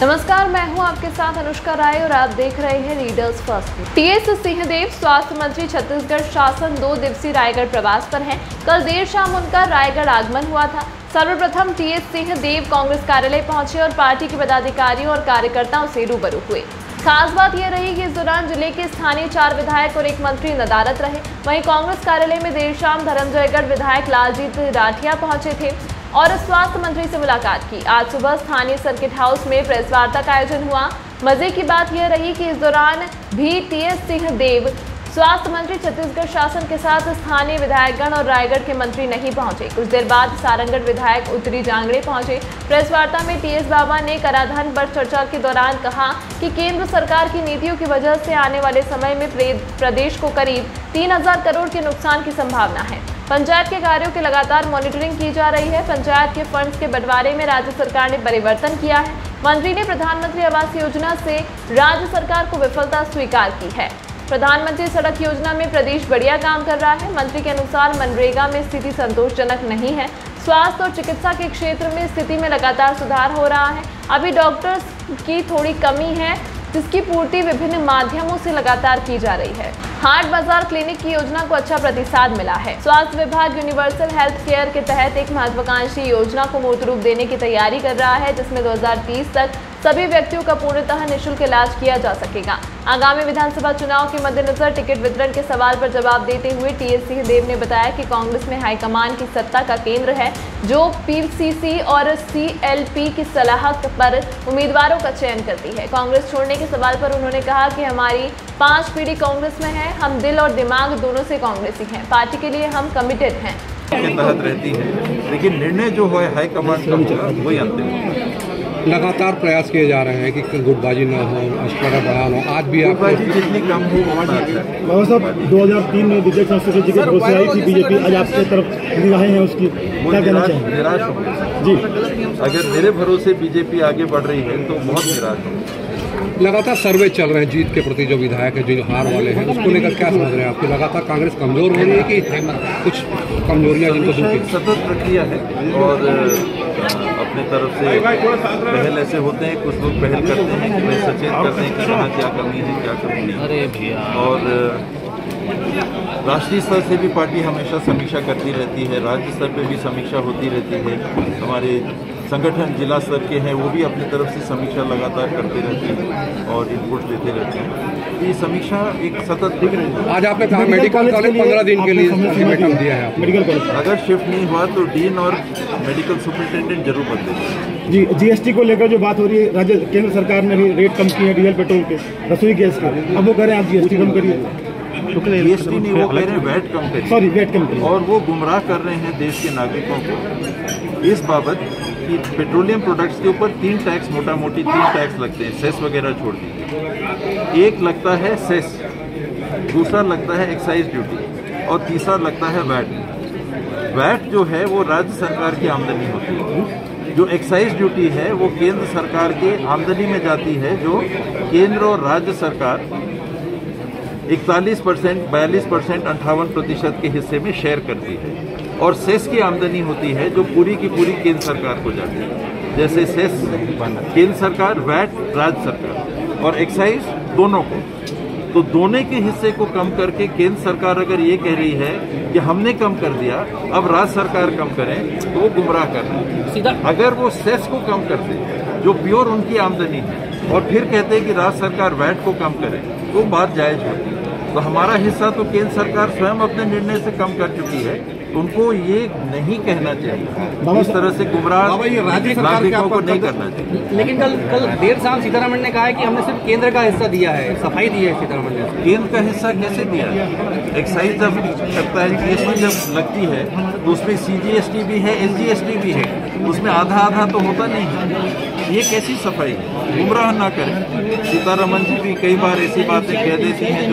नमस्कार, मैं हूं आपके साथ अनुष्का राय और आप देख रहे हैं रीडर्स फर्स्ट। टीएस सिंहदेव स्वास्थ्य मंत्री छत्तीसगढ़ शासन 2 दिवसीय रायगढ़ प्रवास पर हैं। कल देर शाम उनका रायगढ़ आगमन हुआ था। सर्वप्रथम टीएस सिंहदेव कांग्रेस कार्यालय पहुंचे और पार्टी के पदाधिकारियों और कार्यकर्ताओं से रूबरू हुए। खास बात यह रही कि इस दौरान जिले के स्थानीय 4 विधायक और 1 मंत्री नदारद रहे। वहीं कांग्रेस कार्यालय में देर शाम धर्मजयगढ़ विधायक लालजीत राठिया पहुंचे थे और स्वास्थ्य मंत्री से मुलाकात की। आज सुबह स्थानीय सर्किट हाउस में प्रेस वार्ता का आयोजन हुआ। मजे की बात यह रही कि इस दौरान भी टीएस सिंहदेव स्वास्थ्य मंत्री छत्तीसगढ़ शासन के साथ स्थानीय विधायकगण और रायगढ़ के मंत्री नहीं पहुंचे। कुछ देर बाद सारंगढ़ विधायक उत्तरी जांगड़े पहुंचे। प्रेस वार्ता में टीएस बाबा ने कराधान पर चर्चा के दौरान कहा कि केंद्र सरकार की नीतियों की वजह से आने वाले समय में प्रदेश को करीब 3000 करोड़ के नुकसान की संभावना है। पंचायत के कार्यों की लगातार मॉनिटरिंग की जा रही है। पंचायत के फंड्स के बंटवारे में राज्य सरकार ने परिवर्तन किया है। मंत्री ने प्रधानमंत्री आवास योजना से राज्य सरकार को विफलता स्वीकार की है। प्रधानमंत्री सड़क योजना में प्रदेश बढ़िया काम कर रहा है। मंत्री के अनुसार मनरेगा में स्थिति संतोषजनक नहीं है। स्वास्थ्य और चिकित्सा के क्षेत्र में स्थिति में लगातार सुधार हो रहा है। अभी डॉक्टर्स की थोड़ी कमी है, जिसकी पूर्ति विभिन्न माध्यमों से लगातार की जा रही है। हाट बाजार क्लिनिक की योजना को अच्छा प्रतिसाद मिला है। स्वास्थ्य विभाग यूनिवर्सल हेल्थ केयर के तहत एक महत्वाकांक्षी योजना को मूर्त रूप देने की तैयारी कर रहा है, जिसमें 2030 तक सभी व्यक्तियों का पूर्णतः निःशुल्क इलाज किया जा सकेगा। आगामी विधानसभा चुनाव के मद्देनजर टिकट वितरण के सवाल पर जवाब देते हुए टीएस सिंहदेव ने बताया कि कांग्रेस में हाईकमान की सत्ता का केंद्र है, जो पीसीसी और सीएलपी की सलाह पर उम्मीदवारों का चयन करती है। कांग्रेस छोड़ने के सवाल पर उन्होंने कहा कि हमारी 5 पीढ़ी कांग्रेस में है। हम दिल और दिमाग दोनों से कांग्रेसी हैं। पार्टी के लिए हम कमिटेड हैं। के तहत रहती है, लेकिन निर्णय जो है हाईकमान का होगा वही अंतिम। लगातार प्रयास किए जा रहे हैं कि गुटबाजी न हो, अस्पताल बढ़ाना हो। आज भी आप जितनी कम हो बाबा साहब 2003 में विजय संस्कृति जी की घोषणा आई थी बीजेपी, आज आपके तरफ निगाहें हैं उसकी, क्या कहना चाहिए? निराश हो जी, अगर मेरे भरोसे बीजेपी आगे बढ़ रही है तो बहुत निराश हो। लगातार सर्वे चल रहे हैं जीत के प्रति, जो विधायक है जो हार वाले हैं, उसको लेकर क्या समझ रहे हैं आपकी? लगातार कांग्रेस कमजोर हो रही है कि कुछ कमजोरियां जिनको दूर की? सतत प्रक्रिया है और अपने तरफ से पहल ऐसे होते हैं, कुछ लोग पहल करते हैं कि वे सचेत करते हैं कि कहाँ क्या कमी है क्या कमी नहीं। और राष्ट्रीय स्तर से भी पार्टी हमेशा समीक्षा करती रहती है, राज्य स्तर पे भी समीक्षा होती रहती है। हमारे संगठन जिला स्तर के हैं, वो भी अपनी तरफ से समीक्षा लगातार करते रहते हैं और इनपुट देते रहते हैं। ये समीक्षा एक सतत दिख रही है। आज आपने कहा मेडिकल कॉलेज 15 दिन के लिए अल्टीमेटम दिया है। मेडिकल कॉलेज अगर शिफ्ट नहीं हुआ तो डीन और मेडिकल सुपरिटेंडेंट जरूर बदलेंगे। जी, जीएसटी को लेकर जो बात हो रही है, राज्य केंद्र सरकार ने भी रेट कम किए हैं डीजल पेट्रोल के, रसोई गैस के। अब वो कह रहे हैं आप जीएसटी कम करिए। जीएसटी नहीं, वो कह रहे हैं वैट कम करिए। सॉरी, वेट कम करिए। और वो गुमराह कर रहे हैं देश के नागरिकों को इस बाबत कि पेट्रोलियम प्रोडक्ट्स के ऊपर 3 टैक्स, मोटा मोटी 3 टैक्स लगते हैं, सेस वगैरह छोड़ दीजिए। एक लगता है सेस, दूसरा लगता है एक्साइज ड्यूटी और तीसरा लगता है वैट। वैट जो है वो राज्य सरकार की आमदनी होती है, जो एक्साइज ड्यूटी है वो केंद्र सरकार के आमदनी में जाती है, जो केंद्र और राज्य सरकार 41%, 42%, 58% के हिस्से में शेयर करती है। और सेस की आमदनी होती है जो पूरी की पूरी केंद्र सरकार को जाती है। जैसे सेस केंद्र सरकार, वैट राज्य सरकार और एक्साइज दोनों को। तो दोनों के हिस्से को कम करके केंद्र सरकार अगर ये कह रही है कि हमने कम कर दिया, अब राज्य सरकार कम करें, तो वो गुमराह कर रहे हैं। अगर वो सेस को कम कर दे जो प्योर उनकी आमदनी है और फिर कहते हैं कि राज्य सरकार वैट को कम करे, तो बात जायज होती है। तो हमारा हिस्सा तो केंद्र सरकार स्वयं अपने निर्णय से कम कर चुकी है, तो उनको ये नहीं कहना चाहिए, इस तरह से गुमराह नागरिकों को नहीं करना चाहिए। लेकिन कल देर शाम सीतारमण ने कहा है कि हमने सिर्फ केंद्र का हिस्सा दिया है, सफाई दी है सीतारमण ने। केंद्र का हिस्सा कैसे दिया? एक्साइज जब करता है, जीएसटी जब लगती है तो उसमें सीजीएसटी भी है, एसजीएसटी भी है, उसमें आधा आधा तो होता नहीं है। ये कैसी सफाई है? गुमराह ना करें। सीतारमण जी भी कई बार ऐसी बातें कह देती हैं जो